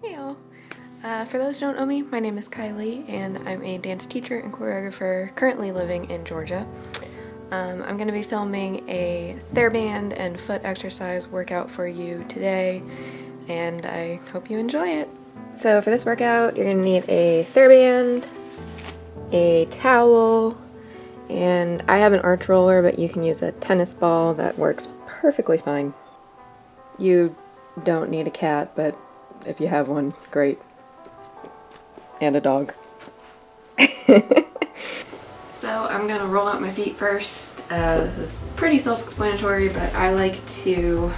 Hey y'all! For those who don't know me, my name is Kylie and I'm a dance teacher and choreographer currently living in Georgia. I'm going to be filming a Theraband and foot exercise workout for you today and I hope you enjoy it. So for this workout you're going to need a Theraband, a towel, and I have an arch roller but you can use a tennis ball that works perfectly fine. You don't need a cat, but if you have one, great. And a dog. So I'm gonna roll out my feet first. This is pretty self-explanatory, but I like to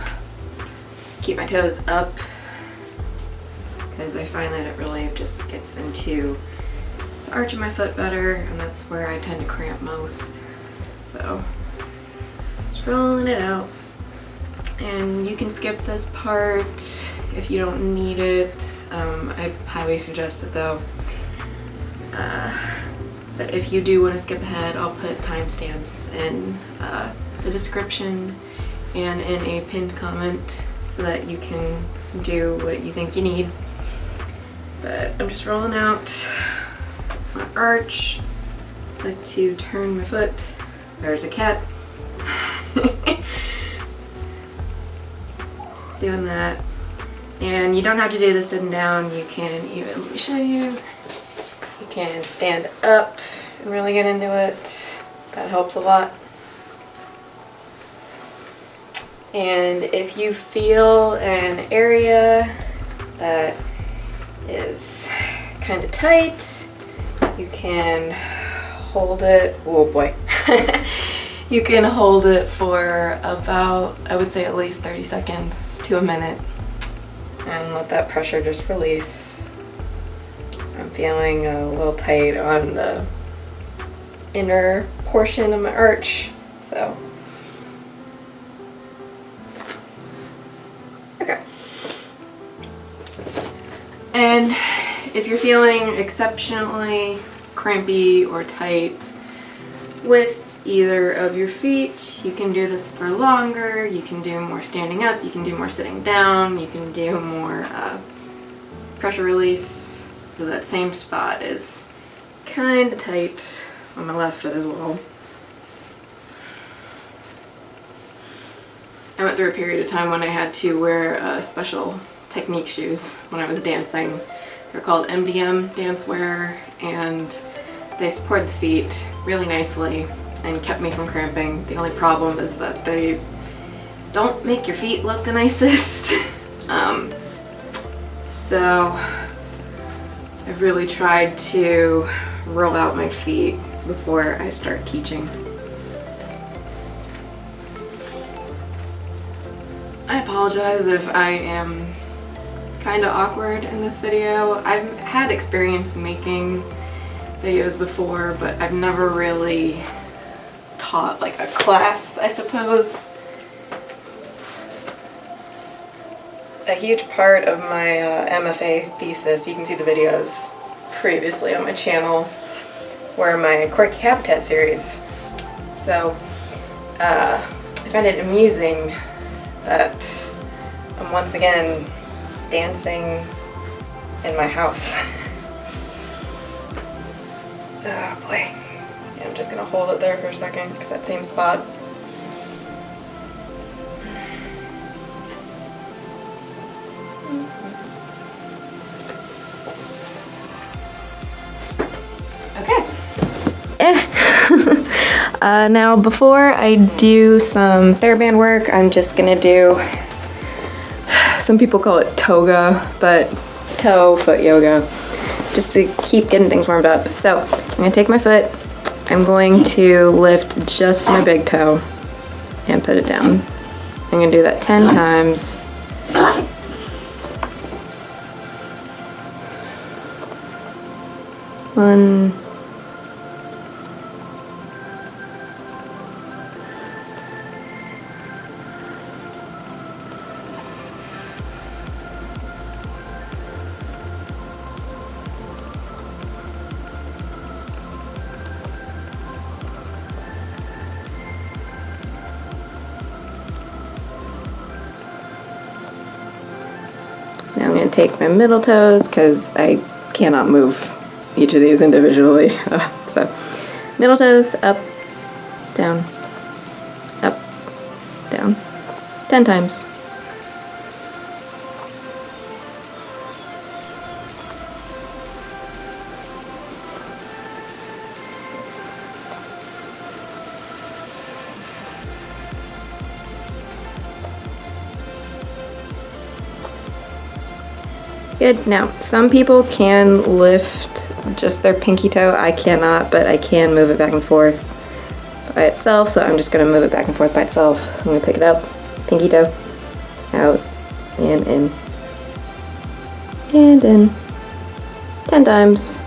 keep my toes up because I find that it really just gets into the arch of my foot better, and that's where I tend to cramp most. So just rolling it out. And you can skip this part if you don't need it. I highly suggest it though. But if you do want to skip ahead, I'll put timestamps in the description and in a pinned comment so that you can do what you think you need. But I'm just rolling out my arch. I like to turn my foot. There's a cat. Just doing that. And you don't have to do this sitting down. You can even, let me show you. You can stand up and really get into it. That helps a lot. And if you feel an area that is kind of tight, you can hold it. Oh boy. You can hold it for about, I would say at least 30 seconds to a minute. And let that pressure just release. I'm feeling a little tight on the inner portion of my arch, so. Okay. And if you're feeling exceptionally crampy or tight with either of your feet, you can do this for longer. You can do more standing up, you can do more sitting down, you can do more pressure release. So that same spot is kind of tight on my left foot as well. I went through a period of time when I had to wear special technique shoes when I was dancing. They're called MDM dance wear, and they support the feet really nicely and kept me from cramping. The only problem is that they don't make your feet look the nicest. So I've really tried to roll out my feet before I start teaching. I apologize if I am kind of awkward in this video. I've had experience making videos before, but I've never really taught like a class, I suppose. A huge part of my MFA thesis, you can see the videos previously on my channel, were my Quirky Habitat series. So I find it amusing that I'm once again dancing in my house. Oh boy. Yeah, I'm just gonna hold it there for a second because that same spot. Okay. Now before I do some Theraband work, I'm just gonna do, some people call it toga, but toe foot yoga, just to keep getting things warmed up. So I'm gonna take my foot, I'm going to lift just my big toe and put it down. I'm gonna do that 10 times. One, take my middle toes because I cannot move each of these individually. So middle toes, up, down, up, down, 10 times. Good. Now, some people can lift just their pinky toe. I cannot, but I can move it back and forth by itself, so I'm just going to move it back and forth by itself. I'm going to pick it up, pinky toe, out, and in, and in, 10 times.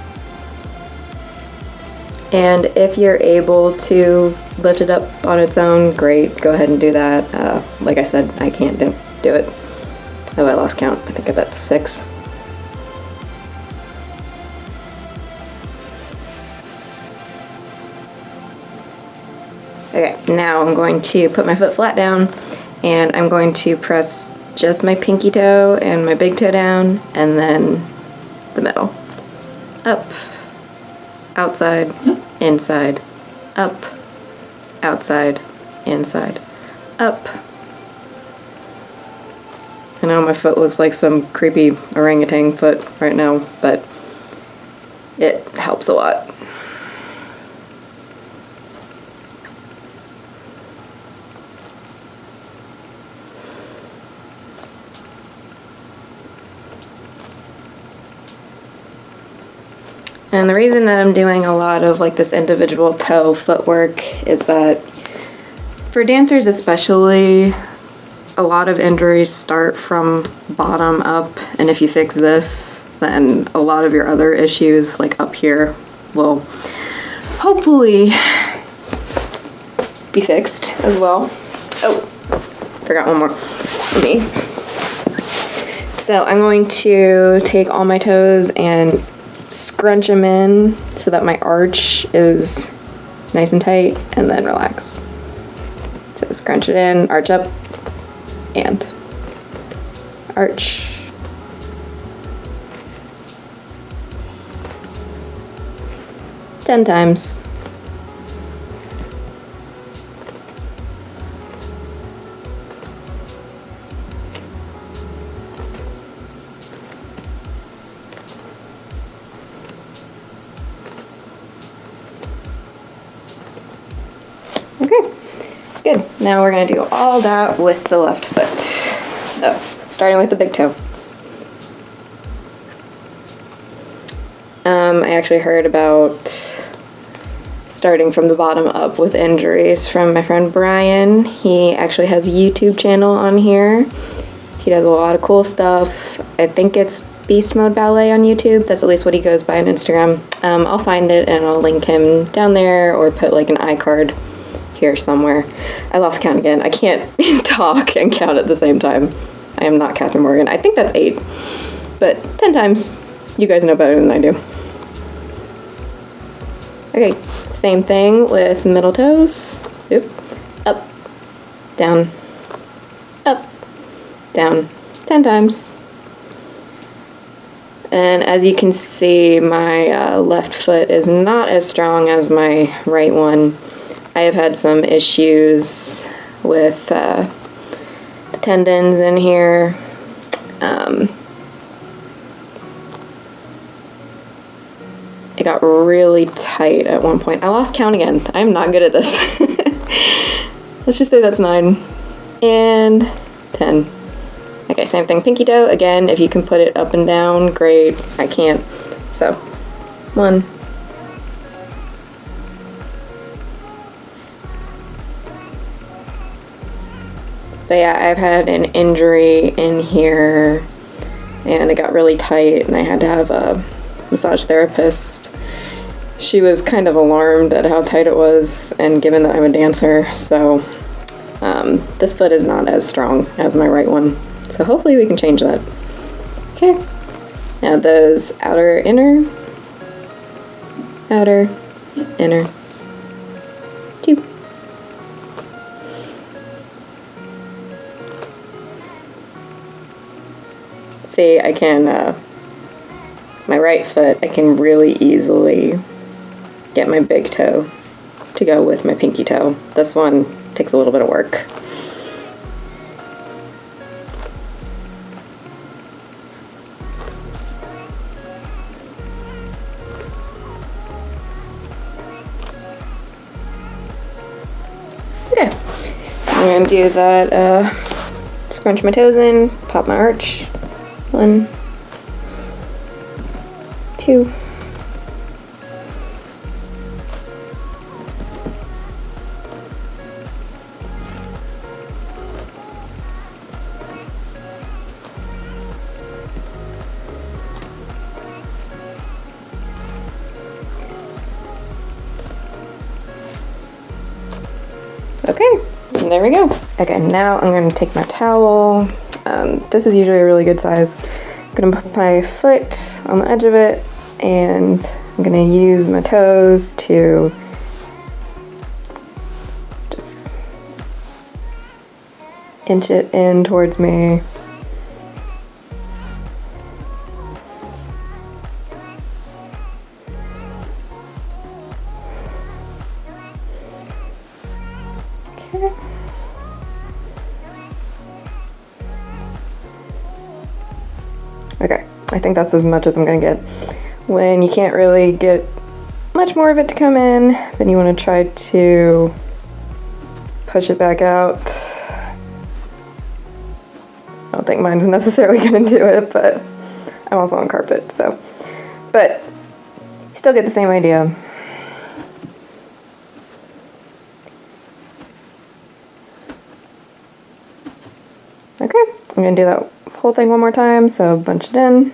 And if you're able to lift it up on its own, great, go ahead and do that. Like I said, I can't do it. Oh, I lost count. I think that's 6. Okay, now I'm going to put my foot flat down and I'm going to press just my pinky toe and my big toe down and then the middle. Up, outside, inside, up, outside, inside, up. I know my foot looks like some creepy orangutan foot right now, but it helps a lot. And the reason that I'm doing a lot of like this individual toe footwork is that for dancers especially, a lot of injuries start from bottom up, and if you fix this, then a lot of your other issues like up here will hopefully be fixed as well. Oh, forgot one more. Me. So I'm going to take all my toes and scrunch them in so that my arch is nice and tight, and then relax. So scrunch it in, arch up, and arch. Ten times. Okay, good. Now we're gonna do all that with the left foot. Oh, starting with the big toe. I actually heard about starting from the bottom up with injuries from my friend Brian. He actually has a YouTube channel on here. He does a lot of cool stuff. I think it's Beast Mode Ballet on YouTube. That's at least what he goes by on Instagram. I'll find it and I'll link him down there or put like an iCard here somewhere. I lost count again. I can't talk and count at the same time. I am not Catherine Morgan. I think that's 8, but 10 times. You guys know better than I do. Okay, same thing with middle toes. Oop. Up, down, up, down, 10 times. And as you can see, my left foot is not as strong as my right one. I have had some issues with the tendons in here. It got really tight at one point. I lost count again. I'm not good at this. Let's just say that's 9 and 10. Okay, same thing, pinky toe. Again, if you can put it up and down, great. I can't. So, 1. But yeah, I've had an injury in here and it got really tight and I had to have a massage therapist. She was kind of alarmed at how tight it was, and given that I'm a dancer, so this foot is not as strong as my right one. So hopefully we can change that. Okay. Now those outer, inner, 2. see, I can, my right foot, I can really easily get my big toe to go with my pinky toe. This one takes a little bit of work. Okay, I'm gonna do that, scrunch my toes in, pop my arch. 1, 2. Okay, and there we go. Okay, now I'm gonna take my towel. This is usually a really good size. I'm gonna put my foot on the edge of it, and I'm gonna use my toes to just inch it in towards me. Okay. Okay, I think that's as much as I'm gonna get. When you can't really get much more of it to come in, then you want to try to push it back out. I don't think mine's necessarily gonna do it, but I'm also on carpet, so. But you still get the same idea. Okay, I'm gonna do that whole thing one more time, so bunch it in.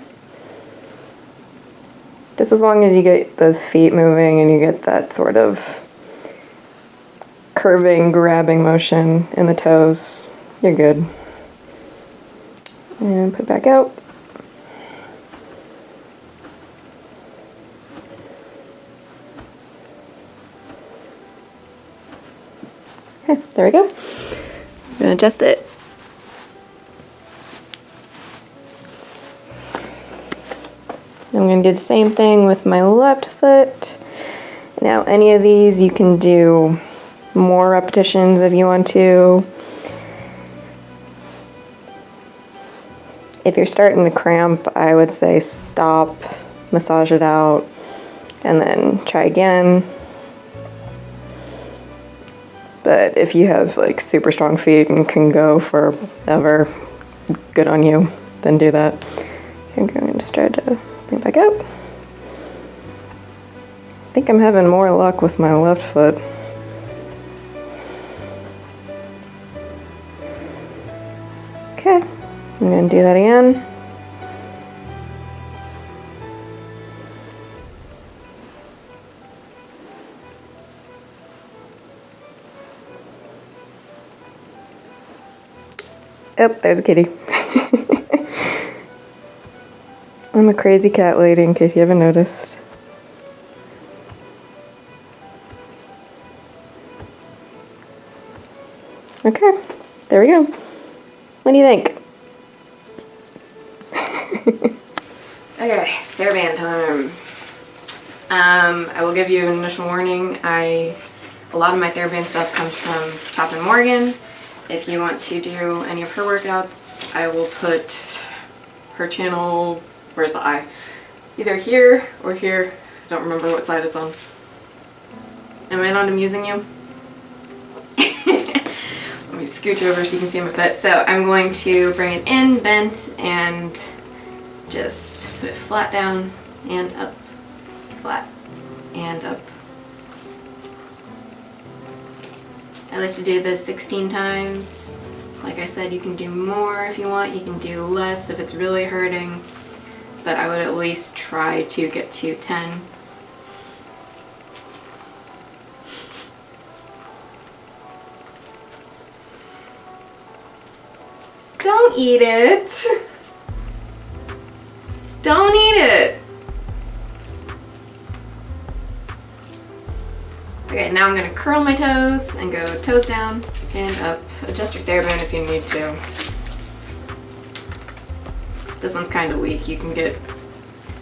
Just as long as you get those feet moving and you get that sort of curving, grabbing motion in the toes, you're good. And put it back out. Okay, there we go. I'm gonna adjust it. I'm going to do the same thing with my left foot. Now any of these you can do more repetitions if you want to. If you're starting to cramp, I would say stop, massage it out, and then try again. But if you have like super strong feet and can go forever, good on you, then do that. I'm going to just try to bring it back out. I think I'm having more luck with my left foot. Okay, I'm gonna do that again. Oh, there's a kitty. I'm a crazy cat lady, in case you haven't noticed. Okay, there we go. What do you think? Okay, Theraband time. I will give you an initial warning. A lot of my Theraband stuff comes from Captain Morgan. If you want to do any of her workouts, I will put her channel, where's the eye? Either here or here. I don't remember what side it's on. Am I not amusing you? Let me scooch over so you can see my foot. So I'm going to bring it in, bent, and just put it flat down and up, flat and up. I like to do this 16 times. Like I said, you can do more if you want, you can do less if it's really hurting, but I would at least try to get to 10. Don't eat it! Don't eat it! Okay, now I'm going to curl my toes and go toes down and up. Adjust your Theraband if you need to. This one's kind of weak. You can get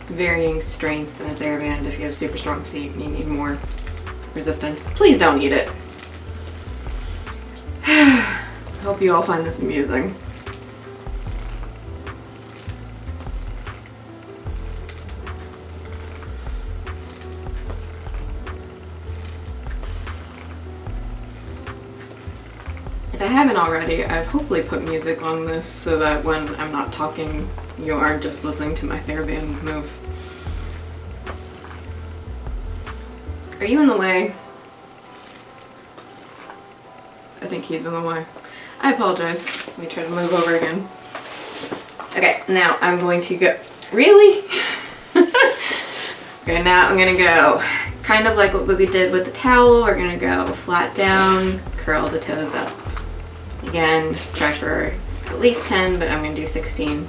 varying strengths in a Theraband. If you have super strong feet and you need more resistance. Please don't eat it. I hope you all find this amusing. If I haven't already, I've hopefully put music on this so that when I'm not talking, you aren't just listening to my Theraband move. Are you in the way? I think he's in the way. I apologize. Let me try to move over again. Okay, now I'm going to go. Really? Okay, now I'm gonna go kind of like what we did with the towel. We're gonna go flat down, curl the toes up. Again, try for at least 10, but I'm gonna do 16.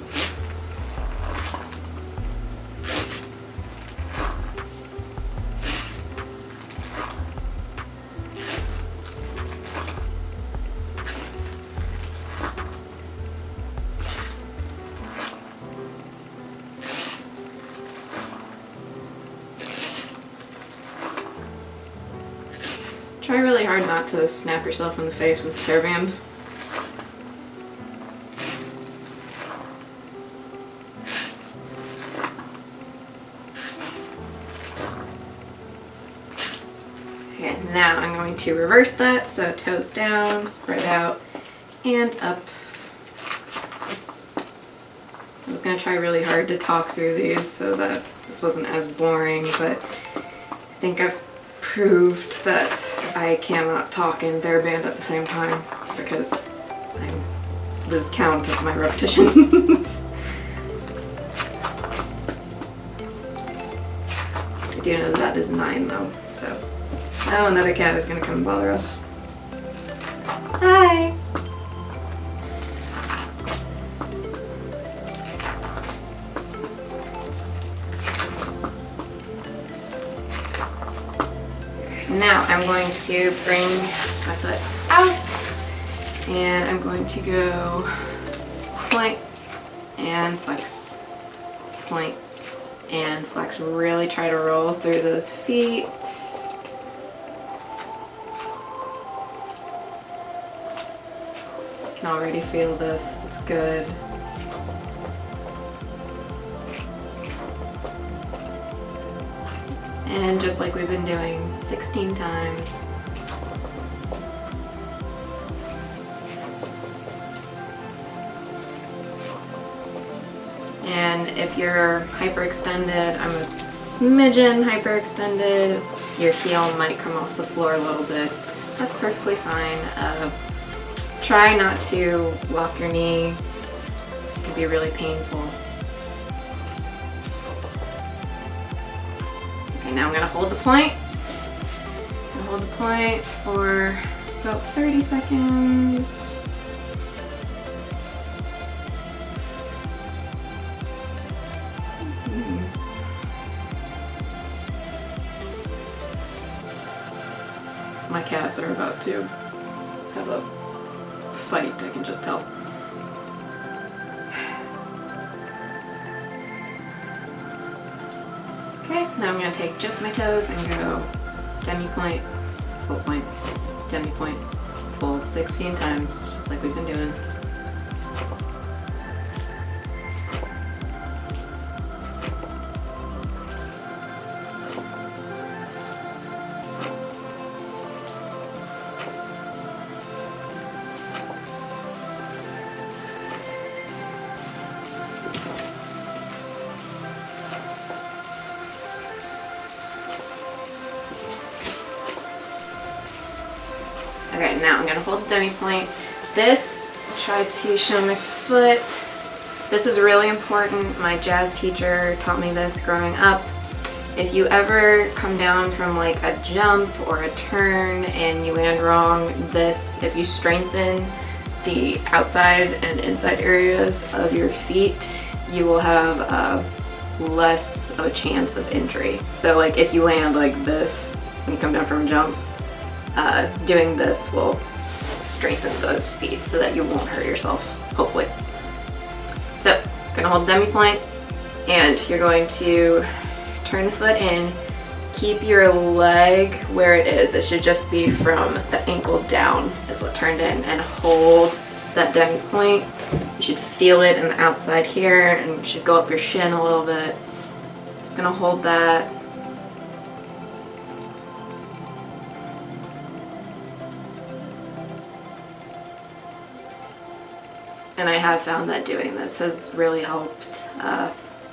Try really hard not to snap yourself in the face with a Theraband. Okay, now I'm going to reverse that, so toes down, spread out, and up. I was going to try really hard to talk through these so that this wasn't as boring, but I think I've proved that I cannot talk in Theraband at the same time because I lose count of my repetitions. I do know that is 9 though, so. Oh, another cat is gonna come and bother us. Hi! Now I'm going to bring my foot out and I'm going to go point and flex, point and flex. Really try to roll through those feet. I can already feel this, that's good. And just like we've been doing, 16 times. And if you're hyperextended, I'm a smidgen hyperextended, your heel might come off the floor a little bit. That's perfectly fine. Try not to lock your knee. It can be really painful. Okay, now I'm gonna hold the point. Hold the point for about 30 seconds. My cats are about to have a fight, I can just tell. Okay, now I'm going to take just my toes and go demi-point, full point, demi-point, full 16 times, just like we've been doing. Okay, now I'm going to hold the demi-point. This, try to show my foot. This is really important. My jazz teacher taught me this growing up. If you ever come down from like a jump or a turn and you land wrong, this, if you strengthen the outside and inside areas of your feet, you will have less of a chance of injury. So like if you land like this when you come down from a jump, doing this will strengthen those feet so that you won't hurt yourself, hopefully. So Gonna hold demi-point, and you're going to turn the foot in. Keep your leg where it is. It should just be from the ankle down is what turned in, and hold that demi-point. You should feel it in the outside here, and you should go up your shin a little bit. Just gonna hold that. And I have found that doing this has really helped.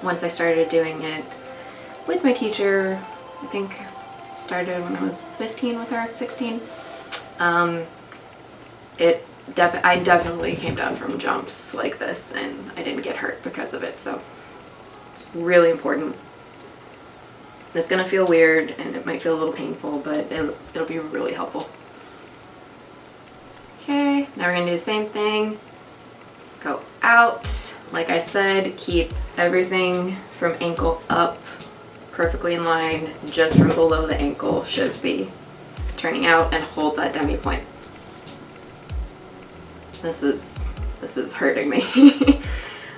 Once I started doing it with my teacher, I think started when I was 15 with her, 16. I definitely came down from jumps like this, and I didn't get hurt because of it, so it's really important. It's gonna feel weird and it might feel a little painful, but it'll be really helpful. Okay, now we're gonna do the same thing. Go out. Like I said, keep everything from ankle up perfectly in line. Just from below the ankle should be turning out, and hold that demi-point. This is hurting me.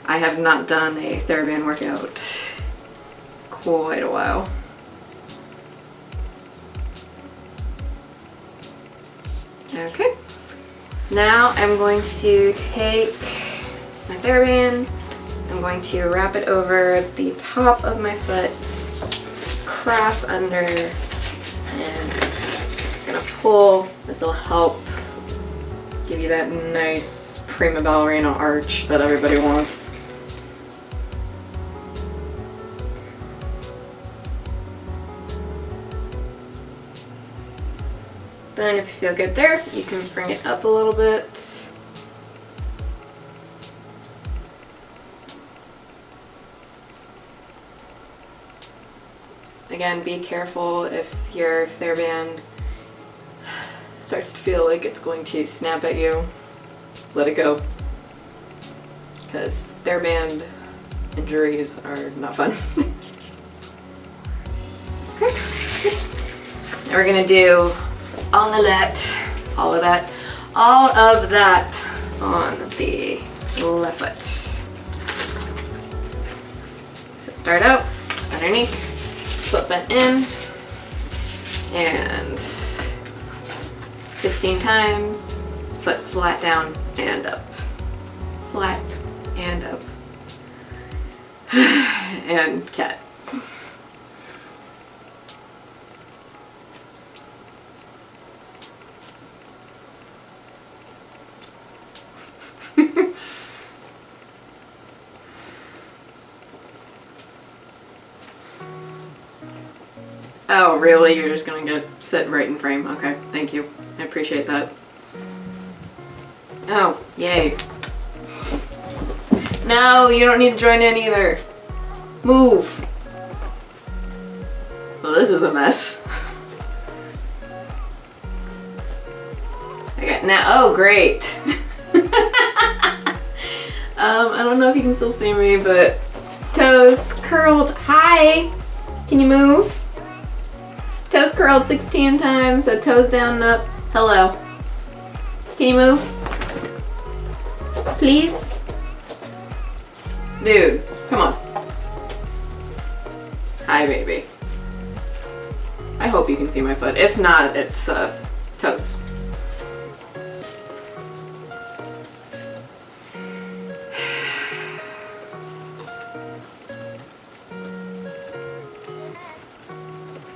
I have not done a Theraband workout quite a while. Okay. Now I'm going to take my Theraband, I'm going to wrap it over the top of my foot, cross under, and I'm just gonna pull. This will help give you that nice prima ballerina arch that everybody wants. Then if you feel good there, you can bring it up a little bit. Again, be careful if your Theraband starts to feel like it's going to snap at you. Let it go. Because Theraband injuries are not fun. Okay. Now we're gonna do all of that on the left foot. So start out underneath, foot bent in, and 16 times, foot flat down and up, flat and up, and cat. Oh, really? You're just gonna sit right in frame? Okay, thank you. I appreciate that. Oh, yay. No, you don't need to join in either. Move. Well, this is a mess. Okay, now, oh, great. I don't know if you can still see me, but toes curled. Hi, can you move? Toes curled 16 times, so toes down and up. Hello. Can you move? Please? Dude, come on. Hi, baby. I hope you can see my foot. If not, it's toes.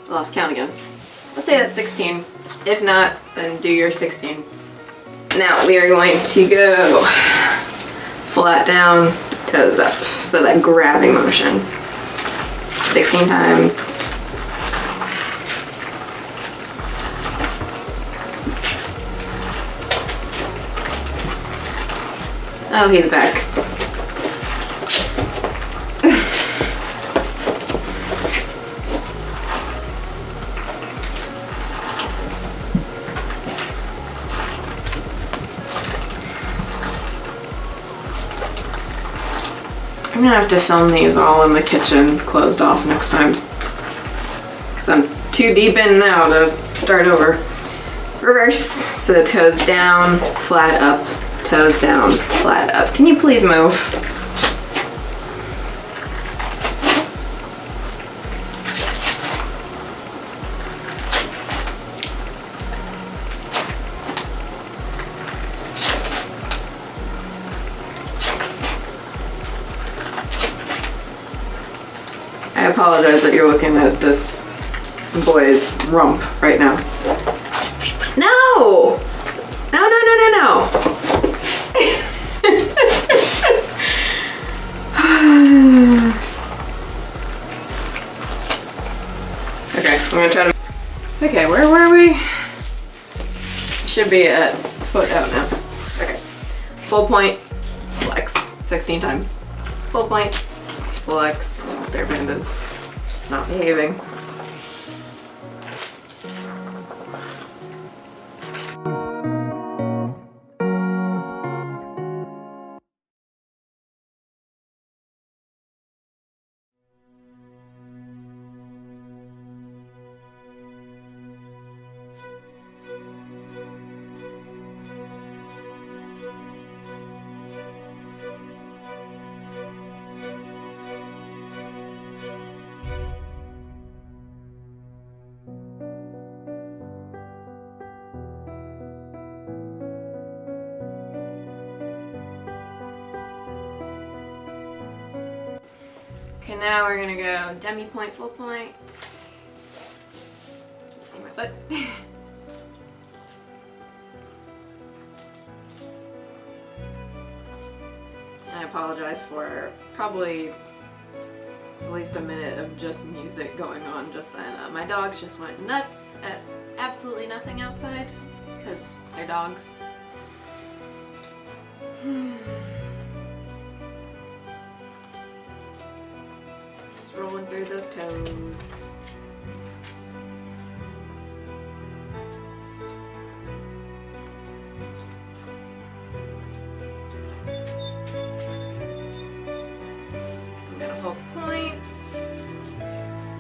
Lost count again. Let's say that's 16. If not, then do your 16. Now we are going to go flat down, toes up. So that grabbing motion. 16 times. Oh, he's back. I'm gonna have to film these all in the kitchen, closed off next time. Because I'm too deep in now to start over. Reverse, so toes down, flat up, toes down, flat up. Can you please move? apologize that you're looking at this boy's rump right now. No! No, no, no, no, no! Okay, I'm gonna try to... Okay, where were we? Should be at foot out now. Okay. Full point, flex 16 times. Full point, flex. Theraband is not behaving. Okay, now we're gonna go demi point, full point. See my foot. And I apologize for probably at least a minute of just music going on just then. My dogs just went nuts at absolutely nothing outside because they're dogs. Just rolling through those toes.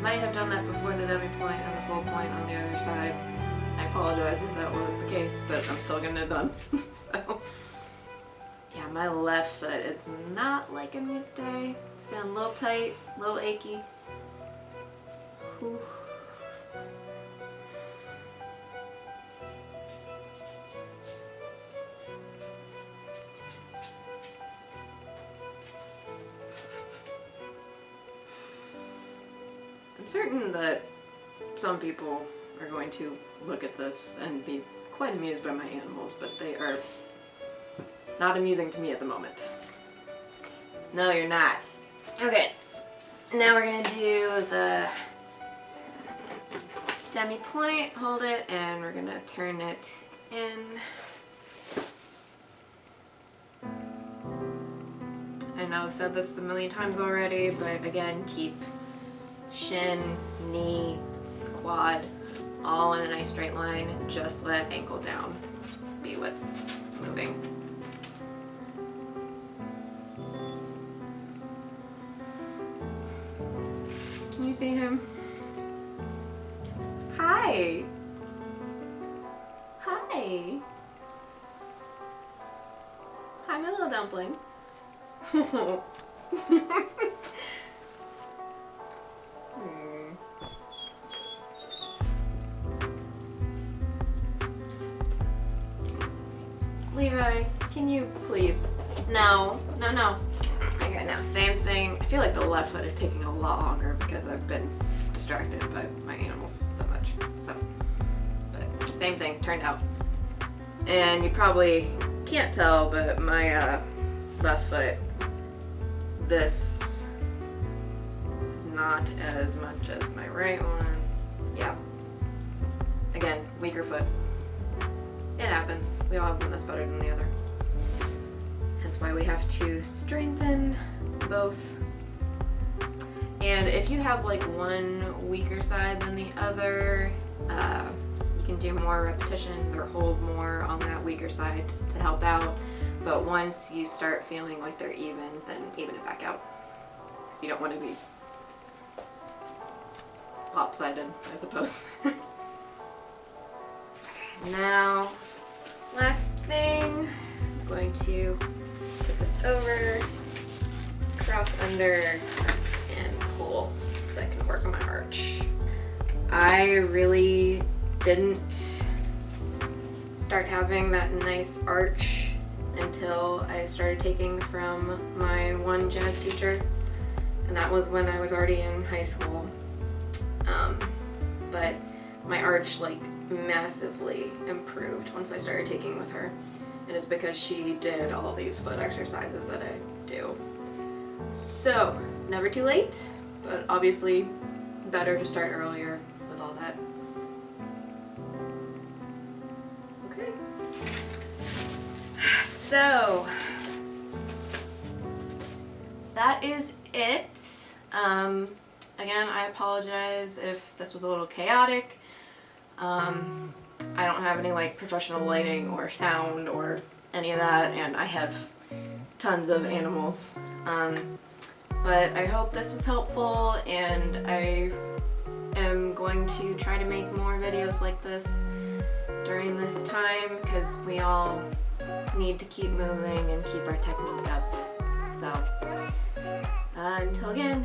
Might have done that before the demi point and the full point on the other side. I apologize if that was the case, but I'm still getting it done. So, yeah, my left foot is not liking it today. It's feeling a little tight, a little achy. Whew. I'm certain that some people are going to look at this and be quite amused by my animals, but they are not amusing to me at the moment. No, you're not. Okay, now we're gonna do the demi point, hold it, and we're gonna turn it in. I know I've said this a million times already, but again, keep shin, knee, quad, all in a nice straight line. Just let ankle down be what's moving. Can you see him? Hi! Hi! Hi, my little dumpling. Levi, can you please? No, no, no. Okay, now same thing. I feel like the left foot is taking a lot longer because I've been distracted by my animals so much. So, but same thing, turned out. And you probably can't tell, but my left foot, this is not as much as my right one. Yeah. Again, weaker foot. It happens. We all have one that's better than the other. Hence why we have to strengthen both. And if you have like one weaker side than the other, you can do more repetitions or hold more on that weaker side to help out. But once you start feeling like they're even, then even it back out. Because you don't want to be lopsided, I suppose. Now, last thing, I'm going to put this over, cross under, and pull so I can work on my arch. I really didn't start having that nice arch until I started taking from my one jazz teacher. and that was when I was already in high school. But my arch like massively improved once I started taking with her, and it's because she did all these foot exercises that I do. So never too late, but obviously better to start earlier with all that. Okay, so that is it. Again, I apologize if this was a little chaotic. I don't have any like professional lighting or sound or any of that, and I have tons of animals. But I hope this was helpful, and I am going to try to make more videos like this during this time, because we all need to keep moving and keep our technique up. So, until again.